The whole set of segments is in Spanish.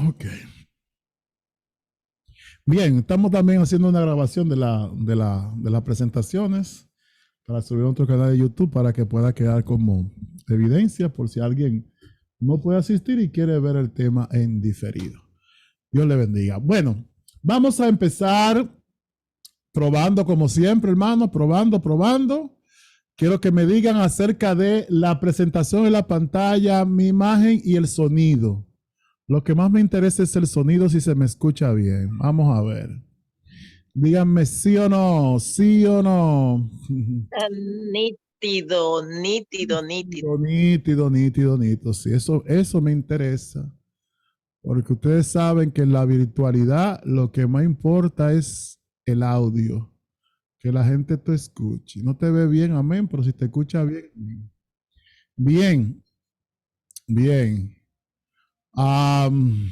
Ok. Bien, estamos también haciendo una grabación de las presentaciones para subir a otro canal de YouTube para que pueda quedar como evidencia por si alguien no puede asistir y quiere ver el tema en diferido. Dios le bendiga. Bueno, vamos a empezar probando como siempre, hermano, probando. Quiero que me digan acerca de la presentación en la pantalla, mi imagen y el sonido. Lo que más me interesa es el sonido, si se me escucha bien. Vamos a ver. Díganme sí o no, sí o no. Nítido, nítido, nítido. Nítido. Sí, eso me interesa. Porque ustedes saben que en la virtualidad lo que más importa es el audio. Que la gente te escuche. No te ve bien, amén, pero si te escucha bien. Bien, bien. Um,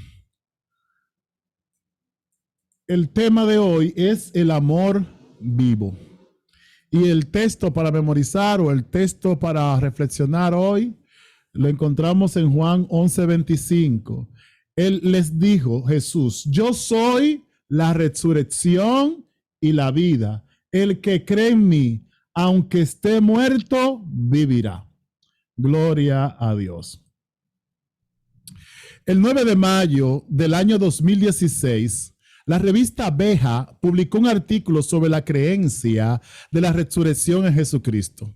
el tema de hoy es el amor vivo. Y el texto para memorizar o el texto para reflexionar hoy lo encontramos en Juan 11:25. Él les dijo, Jesús, yo soy la resurrección y la vida. El que cree en mí, aunque esté muerto, vivirá. Gloria a Dios. El 9 de mayo del año 2016, la revista Abeja publicó un artículo sobre la creencia de la resurrección en Jesucristo.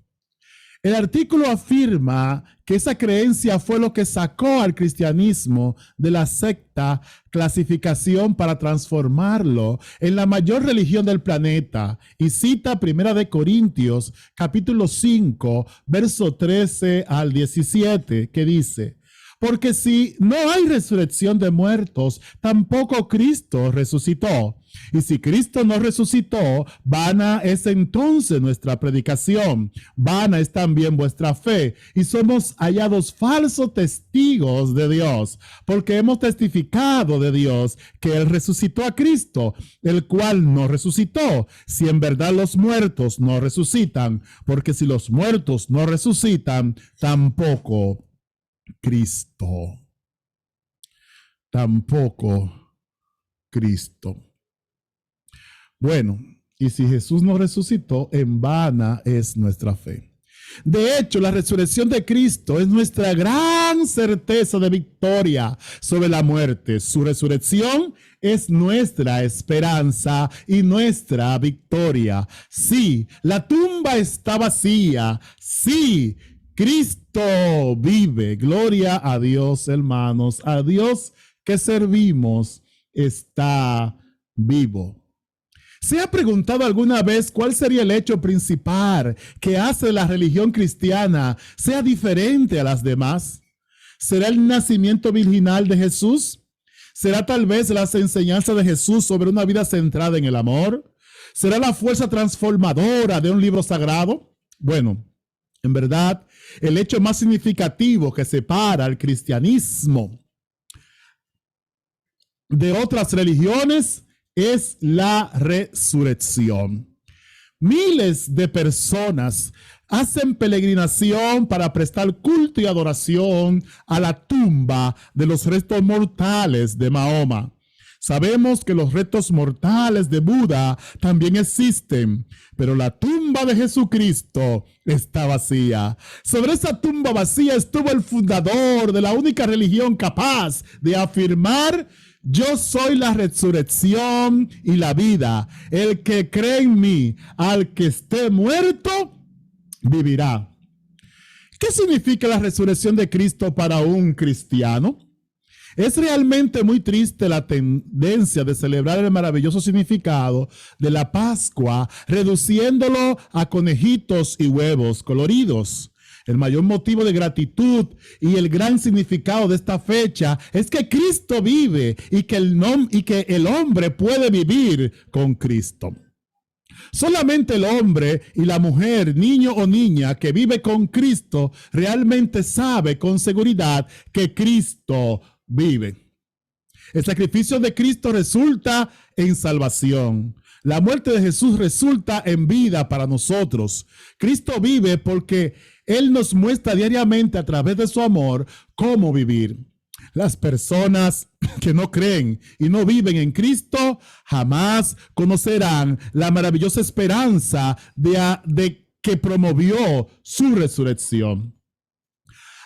El artículo afirma que esa creencia fue lo que sacó al cristianismo de la secta clasificación para transformarlo en la mayor religión del planeta y cita 1 Corintios capítulo 5, verso 13 al 17, que dice: porque si no hay resurrección de muertos, tampoco Cristo resucitó. Y si Cristo no resucitó, vana es entonces nuestra predicación, vana es también vuestra fe, y somos hallados falsos testigos de Dios, porque hemos testificado de Dios que Él resucitó a Cristo, el cual no resucitó, si en verdad los muertos no resucitan, porque si los muertos no resucitan, tampoco Cristo. Tampoco Cristo. Bueno, y si Jesús no resucitó, en vana es nuestra fe. De hecho, la resurrección de Cristo es nuestra gran certeza de victoria sobre la muerte. Su resurrección es nuestra esperanza y nuestra victoria. Sí, la tumba está vacía. Sí, Cristo vive. Gloria a Dios, hermanos. A Dios que servimos está vivo. ¿Se ha preguntado alguna vez cuál sería el hecho principal que hace la religión cristiana sea diferente a las demás? ¿Será el nacimiento virginal de Jesús? ¿Será tal vez las enseñanzas de Jesús sobre una vida centrada en el amor? ¿Será la fuerza transformadora de un libro sagrado? Bueno, en verdad, el hecho más significativo que separa al cristianismo de otras religiones es la resurrección. Miles de personas hacen peregrinación para prestar culto y adoración a la tumba de los restos mortales de Mahoma. Sabemos que los restos mortales de Buda también existen, pero la tumba de Jesucristo está vacía. Sobre esa tumba vacía estuvo el fundador de la única religión capaz de afirmar: yo soy la resurrección y la vida. El que cree en mí, al que esté muerto, vivirá. ¿Qué significa la resurrección de Cristo para un cristiano? Es realmente muy triste la tendencia de celebrar el maravilloso significado de la Pascua, reduciéndolo a conejitos y huevos coloridos. El mayor motivo de gratitud y el gran significado de esta fecha es que Cristo vive y que el hombre puede vivir con Cristo. Solamente el hombre y la mujer, niño o niña que vive con Cristo realmente sabe con seguridad que Cristo vive. El sacrificio de Cristo resulta en salvación. La muerte de Jesús resulta en vida para nosotros. Cristo vive porque Él nos muestra diariamente a través de su amor cómo vivir. Las personas que no creen y no viven en Cristo jamás conocerán la maravillosa esperanza de que promovió su resurrección.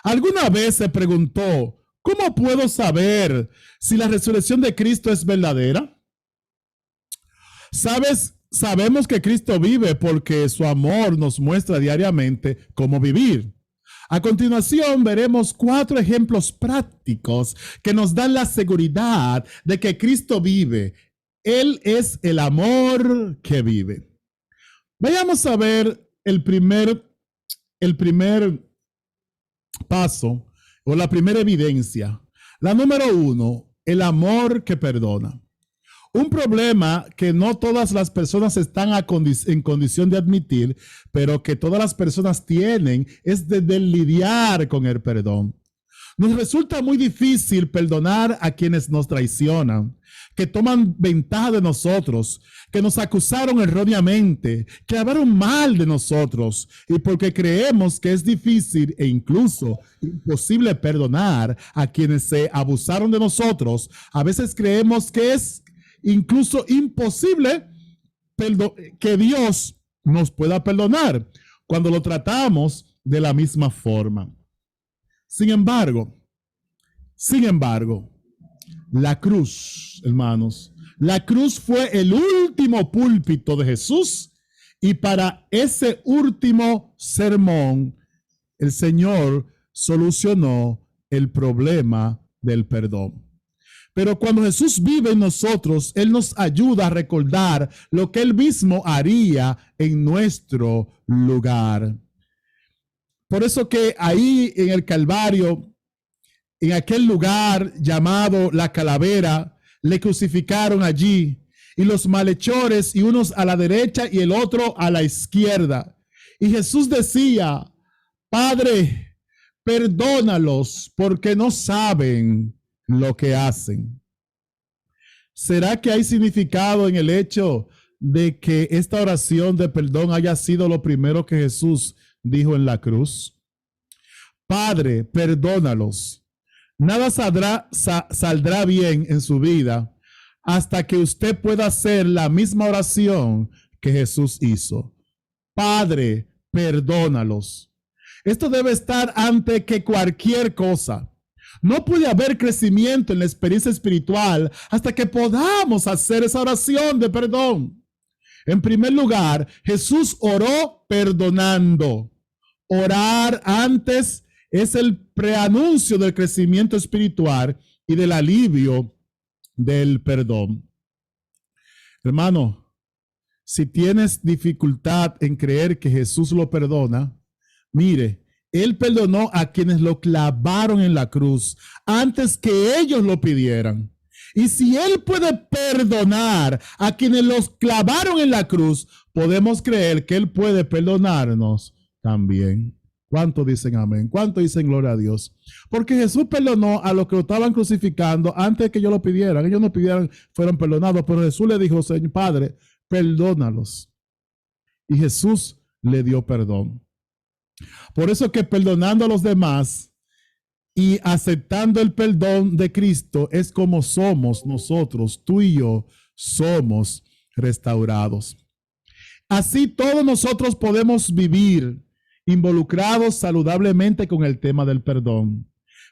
¿Alguna vez se preguntó, cómo puedo saber si la resurrección de Cristo es verdadera? Sabemos que Cristo vive porque su amor nos muestra diariamente cómo vivir. A continuación veremos 4 ejemplos prácticos que nos dan la seguridad de que Cristo vive. Él es el amor que vive. Vayamos a ver el primer paso o la primera evidencia. La número 1, el amor que perdona. Un problema que no todas las personas están en condición de admitir, pero que todas las personas tienen, es de lidiar con el perdón. Nos resulta muy difícil perdonar a quienes nos traicionan, que toman ventaja de nosotros, que nos acusaron erróneamente, que hablaron mal de nosotros, y porque creemos que es difícil e incluso imposible perdonar a quienes se abusaron de nosotros, a veces creemos que es incluso imposible que Dios nos pueda perdonar cuando lo tratamos de la misma forma. Sin embargo, la cruz, hermanos, la cruz fue el último púlpito de Jesús y para ese último sermón, el Señor solucionó el problema del perdón. Pero cuando Jesús vive en nosotros, Él nos ayuda a recordar lo que Él mismo haría en nuestro lugar. Por eso que ahí en el Calvario, en aquel lugar llamado la calavera, le crucificaron allí, y los malhechores, y unos a la derecha y el otro a la izquierda. Y Jesús decía, Padre, perdónalos porque no saben lo que hacen. ¿Será que hay significado en el hecho de que esta oración de perdón haya sido lo primero que Jesús dijo en la cruz? Padre, perdónalos. Nada saldrá bien en su vida hasta que usted pueda hacer la misma oración que Jesús hizo. Padre, perdónalos. Esto debe estar antes que cualquier cosa. No puede haber crecimiento en la experiencia espiritual hasta que podamos hacer esa oración de perdón. En primer lugar, Jesús oró perdonando. Orar antes es el preanuncio del crecimiento espiritual y del alivio del perdón. Hermano, si tienes dificultad en creer que Jesús lo perdona, mire, Él perdonó a quienes lo clavaron en la cruz antes que ellos lo pidieran. Y si Él puede perdonar a quienes los clavaron en la cruz, podemos creer que Él puede perdonarnos también. ¿Cuánto dicen amén? ¿Cuánto dicen gloria a Dios? Porque Jesús perdonó a los que lo estaban crucificando antes de que ellos lo pidieran. Ellos no pidieran, fueron perdonados, pero Jesús le dijo, Señor Padre, perdónalos. Y Jesús le dio perdón. Por eso que perdonando a los demás y aceptando el perdón de Cristo es como somos nosotros, tú y yo, somos restaurados. Así todos nosotros podemos vivir involucrados saludablemente con el tema del perdón,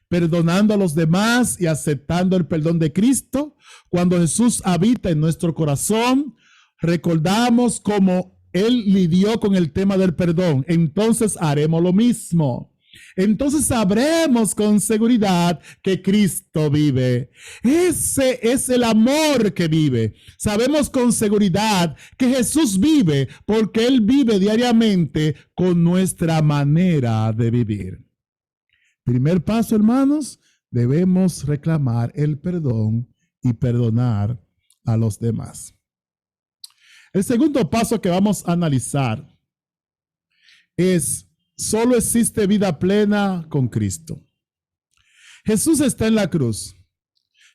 perdonando a los demás y aceptando el perdón de Cristo. Cuando Jesús habita en nuestro corazón, recordamos cómo Él lidió con el tema del perdón. Entonces haremos lo mismo. Entonces sabremos con seguridad que Cristo vive. Ese es el amor que vive. Sabemos con seguridad que Jesús vive porque Él vive diariamente con nuestra manera de vivir. Primer paso, hermanos, debemos reclamar el perdón y perdonar a los demás. El segundo paso que vamos a analizar es: solo existe vida plena con Cristo. Jesús está en la cruz.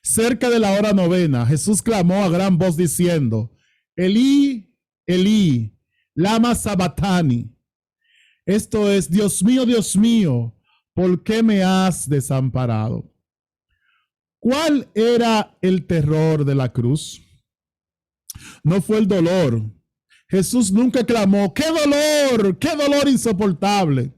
Cerca de la hora novena, Jesús clamó a gran voz diciendo, Elí, Elí, lama sabachthani. Esto es, Dios mío, ¿por qué me has desamparado? ¿Cuál era el terror de la cruz? No fue el dolor. Jesús nunca clamó, qué dolor insoportable.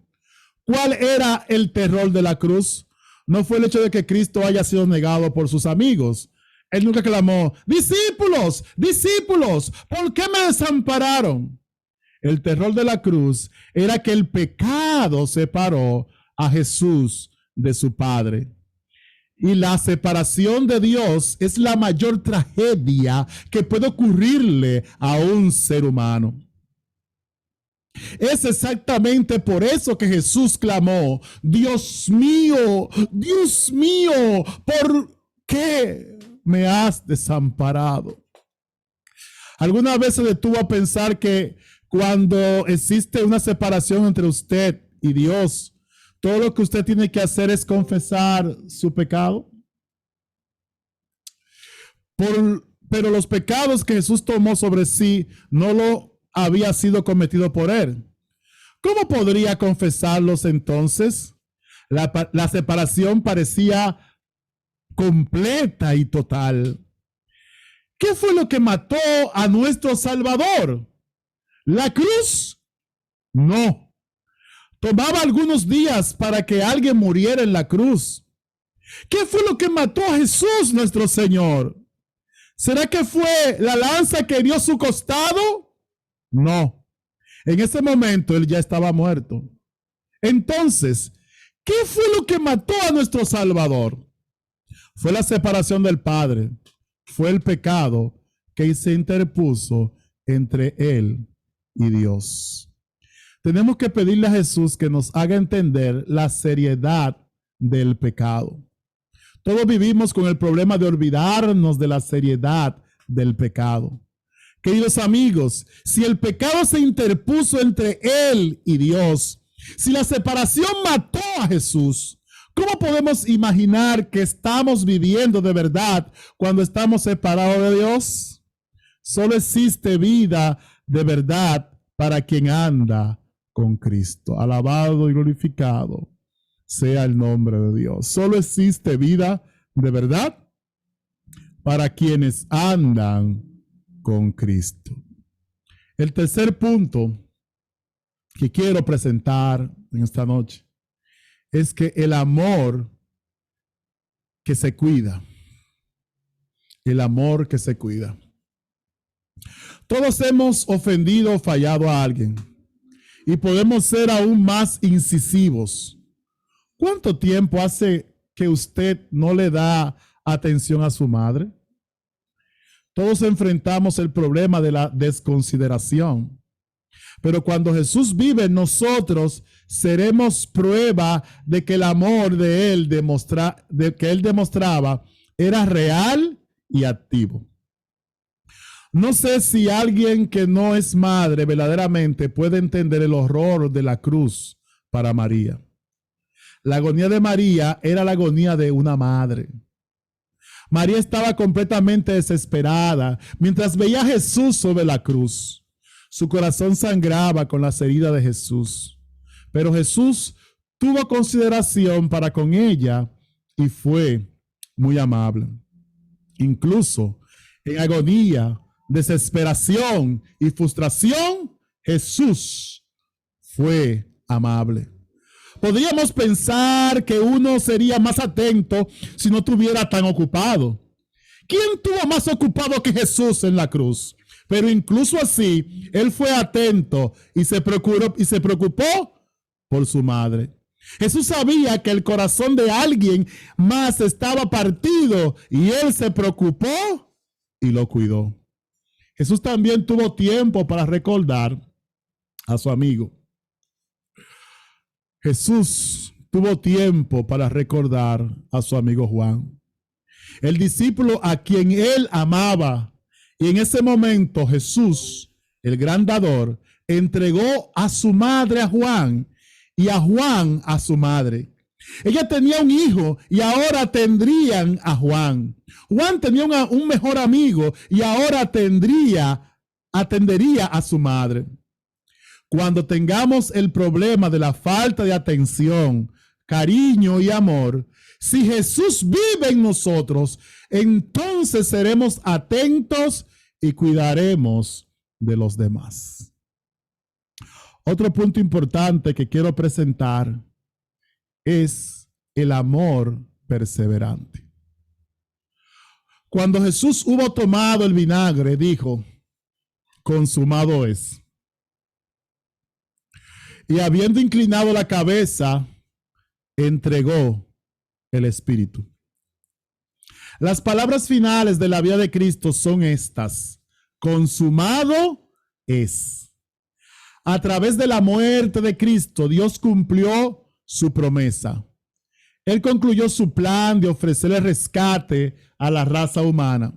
¿Cuál era el terror de la cruz? No fue el hecho de que Cristo haya sido negado por sus amigos. Él nunca clamó, discípulos, discípulos, ¿por qué me desampararon? El terror de la cruz era que el pecado separó a Jesús de su Padre. Y la separación de Dios es la mayor tragedia que puede ocurrirle a un ser humano. Es exactamente por eso que Jesús clamó, Dios mío, ¿por qué me has desamparado? ¿Alguna vez se detuvo a pensar que cuando existe una separación entre usted y Dios, todo lo que usted tiene que hacer es confesar su pecado? Pero los pecados que Jesús tomó sobre sí no lo había sido cometido por él. ¿Cómo podría confesarlos entonces? La separación parecía completa y total. ¿Qué fue lo que mató a nuestro Salvador? ¿La cruz? No. Tomaba algunos días para que alguien muriera en la cruz. ¿Qué fue lo que mató a Jesús, nuestro Señor? ¿Será que fue la lanza que hirió su costado? No. En ese momento él ya estaba muerto. Entonces, ¿qué fue lo que mató a nuestro Salvador? Fue la separación del Padre. Fue el pecado que se interpuso entre él y Dios. Tenemos que pedirle a Jesús que nos haga entender la seriedad del pecado. Todos vivimos con el problema de olvidarnos de la seriedad del pecado. Queridos amigos, si el pecado se interpuso entre él y Dios, si la separación mató a Jesús, ¿cómo podemos imaginar que estamos viviendo de verdad cuando estamos separados de Dios? Solo existe vida de verdad para quien anda con Cristo. Alabado y glorificado sea el nombre de Dios. Solo existe vida de verdad para quienes andan con Cristo. El tercer punto que quiero presentar en esta noche es que el amor que se cuida, el amor que se cuida. Todos hemos ofendido o fallado a alguien y podemos ser aún más incisivos. ¿Cuánto tiempo hace que usted no le da atención a su madre? Todos enfrentamos el problema de la desconsideración. Pero cuando Jesús vive en nosotros, seremos prueba de que el amor de él demostraba era real y activo. No sé si alguien que no es madre verdaderamente puede entender el horror de la cruz para María. La agonía de María era la agonía de una madre. María estaba completamente desesperada mientras veía a Jesús sobre la cruz. Su corazón sangraba con las heridas de Jesús. Pero Jesús tuvo consideración para con ella y fue muy amable. Incluso en agonía, desesperación y frustración, Jesús fue amable. Podríamos pensar que uno sería más atento si no estuviera tan ocupado. ¿Quién estuvo más ocupado que Jesús en la cruz? Pero incluso así, él fue atento y se preocupó por su madre. Jesús sabía que el corazón de alguien más estaba partido y él se preocupó y lo cuidó. Jesús también tuvo tiempo para recordar a su amigo. Jesús tuvo tiempo para recordar a su amigo Juan, el discípulo a quien él amaba. Y en ese momento Jesús, el gran dador, entregó a su madre a Juan y a Juan a su madre. Ella tenía un hijo y ahora tendrían a Juan. Juan tenía un mejor amigo y ahora atendería a su madre. Cuando tengamos el problema de la falta de atención, cariño y amor, Si Jesús vive en nosotros, entonces seremos atentos y cuidaremos de los demás. Otro punto importante que quiero presentar es el amor perseverante. Cuando Jesús hubo tomado el vinagre, dijo, consumado es. Y habiendo inclinado la cabeza, entregó el Espíritu. Las palabras finales de la vida de Cristo son estas: consumado es. A través de la muerte de Cristo, Dios cumplió su promesa. Él concluyó su plan de ofrecerle rescate a la raza humana.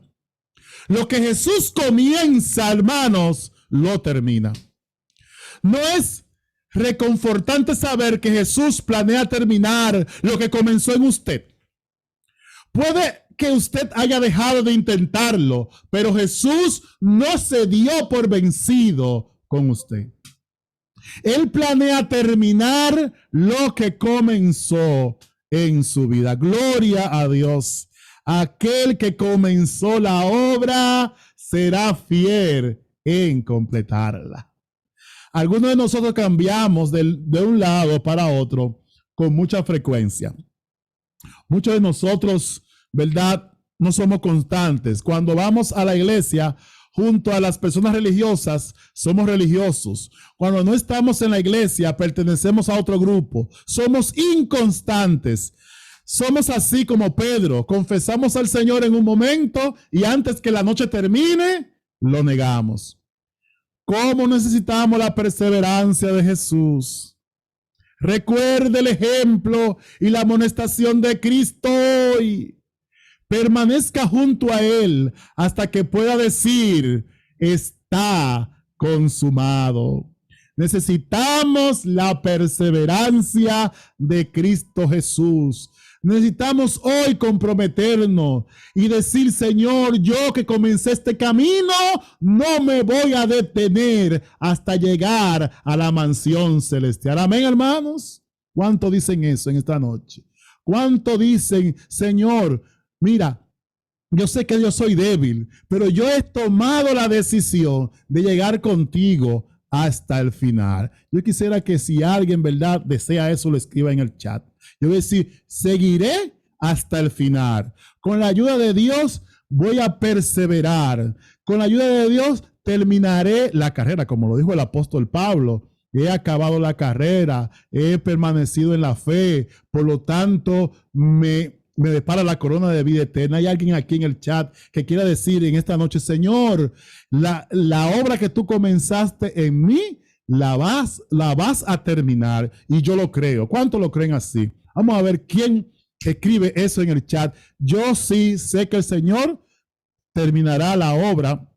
Lo que Jesús comienza, hermanos, lo termina. No es reconfortante saber que Jesús planea terminar lo que comenzó en usted. Puede que usted haya dejado de intentarlo, pero Jesús no se dio por vencido con usted. Él planea terminar lo que comenzó en su vida. Gloria a Dios. Aquel que comenzó la obra será fiel en completarla. Algunos de nosotros cambiamos de un lado para otro con mucha frecuencia. Muchos de nosotros, ¿verdad?, no somos constantes. Cuando vamos a la iglesia junto a las personas religiosas, somos religiosos. Cuando no estamos en la iglesia, pertenecemos a otro grupo. Somos inconstantes. Somos así como Pedro. Confesamos al Señor en un momento y antes que la noche termine, lo negamos. ¿Cómo necesitamos la perseverancia de Jesús? Recuerde el ejemplo y la amonestación de Cristo hoy. Permanezca junto a Él hasta que pueda decir, está consumado. Necesitamos la perseverancia de Cristo Jesús. Necesitamos hoy comprometernos y decir, Señor, yo que comencé este camino, no me voy a detener hasta llegar a la mansión celestial. Amén, hermanos. ¿Cuánto dicen eso en esta noche? ¿Cuánto dicen, Señor, mira, yo sé que yo soy débil, pero yo he tomado la decisión de llegar contigo hasta el final? Yo quisiera que si alguien, ¿verdad?, desea eso, lo escriba en el chat. Yo voy a decir, seguiré hasta el final. Con la ayuda de Dios voy a perseverar. Con la ayuda de Dios terminaré la carrera, como lo dijo el apóstol Pablo. He acabado la carrera, he permanecido en la fe, por lo tanto me depara la corona de vida eterna. Hay alguien aquí en el chat que quiera decir en esta noche, Señor, la obra que tú comenzaste en mí, la vas a terminar, y yo lo creo. ¿Cuántos lo creen así? Vamos a ver quién escribe eso en el chat. Yo sí sé que el Señor terminará la obra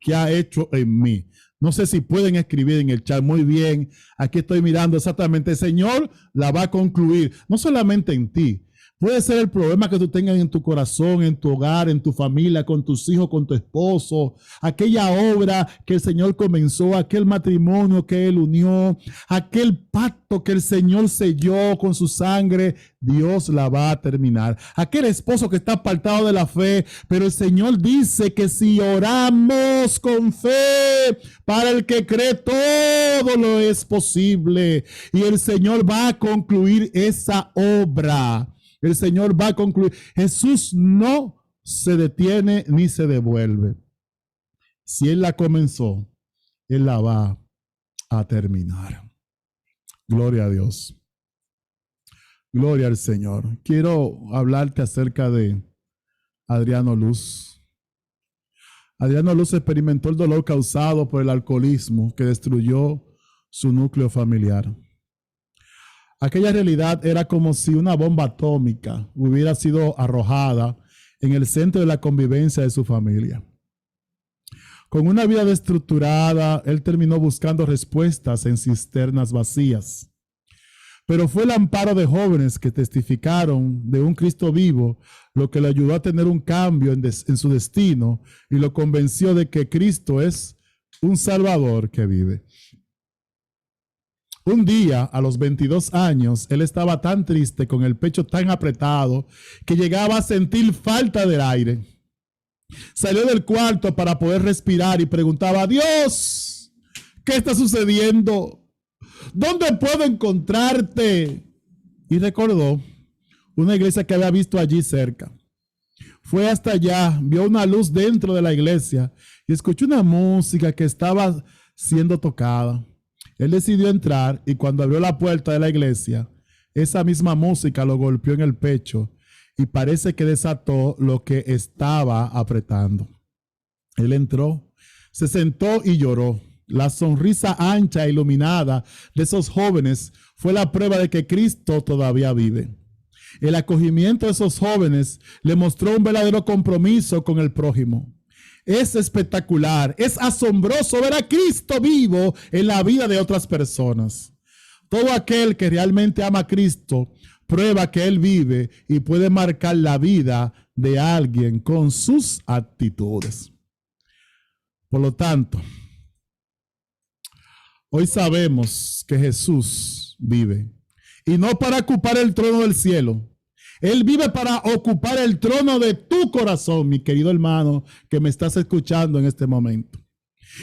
que ha hecho en mí. No sé si pueden escribir en el chat. Muy bien, aquí estoy mirando exactamente. El Señor la va a concluir, no solamente en ti. Puede ser el problema que tú tengas en tu corazón, en tu hogar, en tu familia, con tus hijos, con tu esposo. Aquella obra que el Señor comenzó, aquel matrimonio que Él unió, aquel pacto que el Señor selló con su sangre, Dios la va a terminar. Aquel esposo que está apartado de la fe, pero el Señor dice que si oramos con fe, para el que cree todo lo es posible. Y el Señor va a concluir esa obra. El Señor va a concluir. Jesús no se detiene ni se devuelve. Si Él la comenzó, Él la va a terminar. Gloria a Dios. Gloria al Señor. Quiero hablarte acerca de Adriano Luz. Adriano Luz experimentó el dolor causado por el alcoholismo que destruyó su núcleo familiar. Aquella realidad era como si una bomba atómica hubiera sido arrojada en el centro de la convivencia de su familia. Con una vida desestructurada, él terminó buscando respuestas en cisternas vacías. Pero fue el amparo de jóvenes que testificaron de un Cristo vivo lo que le ayudó a tener un cambio en su destino y lo convenció de que Cristo es un Salvador que vive. Un día, a los 22 años, él estaba tan triste, con el pecho tan apretado, que llegaba a sentir falta del aire. Salió del cuarto para poder respirar y preguntaba: Dios, ¿qué está sucediendo? ¿Dónde puedo encontrarte? Y recordó una iglesia que había visto allí cerca. Fue hasta allá, vio una luz dentro de la iglesia y escuchó una música que estaba siendo tocada. Él decidió entrar y cuando abrió la puerta de la iglesia, esa misma música lo golpeó en el pecho y parece que desató lo que estaba apretando. Él entró, se sentó y lloró. La sonrisa ancha e iluminada de esos jóvenes fue la prueba de que Cristo todavía vive. El acogimiento de esos jóvenes le mostró un verdadero compromiso con el prójimo. Es espectacular, es asombroso ver a Cristo vivo en la vida de otras personas. Todo aquel que realmente ama a Cristo prueba que Él vive y puede marcar la vida de alguien con sus actitudes. Por lo tanto, hoy sabemos que Jesús vive y no para ocupar el trono del cielo. Él vive para ocupar el trono de tu corazón, mi querido hermano que me estás escuchando en este momento.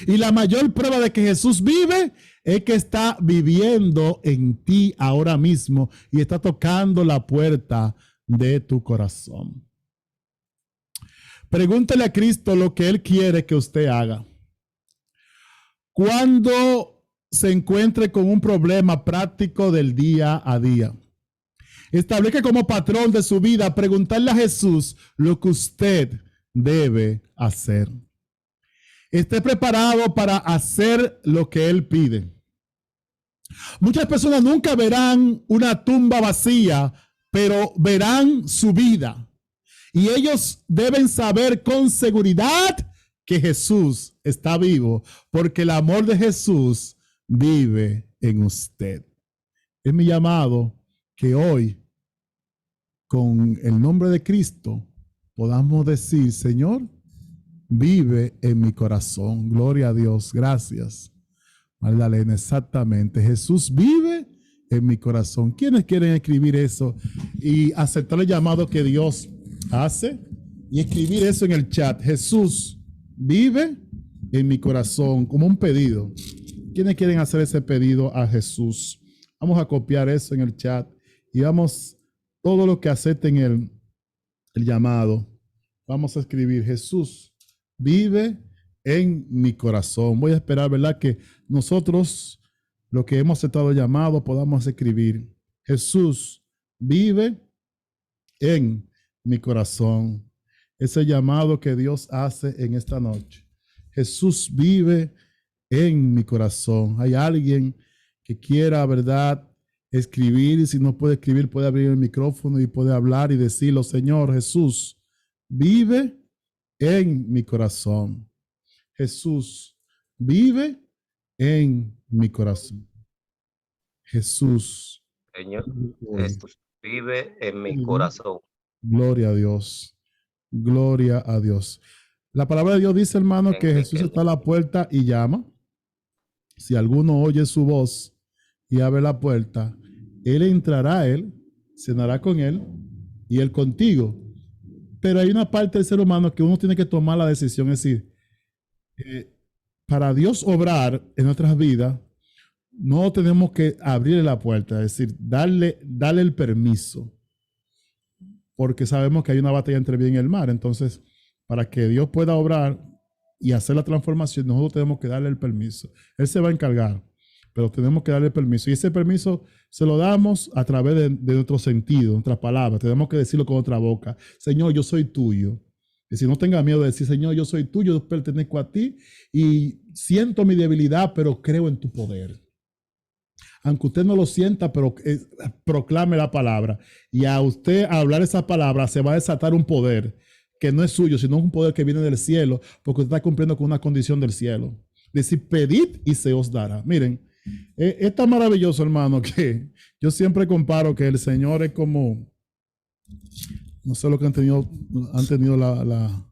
Y la mayor prueba de que Jesús vive es que está viviendo en ti ahora mismo y está tocando la puerta de tu corazón. Pregúntele a Cristo lo que Él quiere que usted haga. Cuando se encuentre con un problema práctico del día a día, establezca como patrón de su vida preguntarle a Jesús lo que usted debe hacer. Esté preparado para hacer lo que Él pide. Muchas personas nunca verán una tumba vacía, pero verán su vida. Y ellos deben saber con seguridad que Jesús está vivo, porque el amor de Jesús vive en usted. Es mi llamado que hoy, con el nombre de Cristo, podamos decir: Señor, vive en mi corazón. Gloria a Dios. Gracias, Magdalena. Exactamente. Jesús vive en mi corazón. ¿Quiénes quieren escribir eso y aceptar el llamado que Dios hace? Y escribir eso en el chat. Jesús vive en mi corazón, como un pedido. ¿Quiénes quieren hacer ese pedido a Jesús? Vamos a copiar eso en el chat y vamos, todo lo que acepten el llamado, vamos a escribir: Jesús vive en mi corazón. Voy a esperar, ¿verdad?, que nosotros, lo que hemos aceptado el llamado, podamos escribir: Jesús vive en mi corazón. Ese llamado que Dios hace en esta noche. Jesús vive en mi corazón. Hay alguien que quiera, ¿verdad?, escribir, y si no puede escribir, puede abrir el micrófono y puede hablar y decirlo: Señor Jesús, vive en mi corazón. Jesús, vive en mi corazón. Jesús, Señor, Jesús vive en mi corazón. Gloria a Dios. Gloria a Dios. La palabra de Dios dice, hermano, que Jesús está a la puerta y llama. Si alguno oye su voz y abre la puerta, Él entrará a él, cenará con él y él contigo. Pero hay una parte del ser humano que uno tiene que tomar la decisión, es decir, para Dios obrar en nuestras vidas, no tenemos que abrirle la puerta, es decir, darle el permiso, porque sabemos que hay una batalla entre bien y el mal. Entonces, para que Dios pueda obrar y hacer la transformación, nosotros tenemos que darle el permiso. Él se va a encargar, pero tenemos que darle el permiso. Y ese permiso se lo damos a través de nuestro sentido, nuestras palabras. Tenemos que decirlo con otra boca: Señor, yo soy tuyo. Y si no tenga miedo de decir: Señor, yo soy tuyo, yo pertenezco a ti y siento mi debilidad, pero creo en tu poder. Aunque usted no lo sienta, pero proclame la palabra. Y a usted, al hablar esa palabra, se va a desatar un poder que no es suyo, sino un poder que viene del cielo, porque usted está cumpliendo con una condición del cielo. Decir: pedid y se os dará. Miren, es tan maravilloso, hermano, que yo siempre comparo que el Señor es como, no sé lo que han tenido la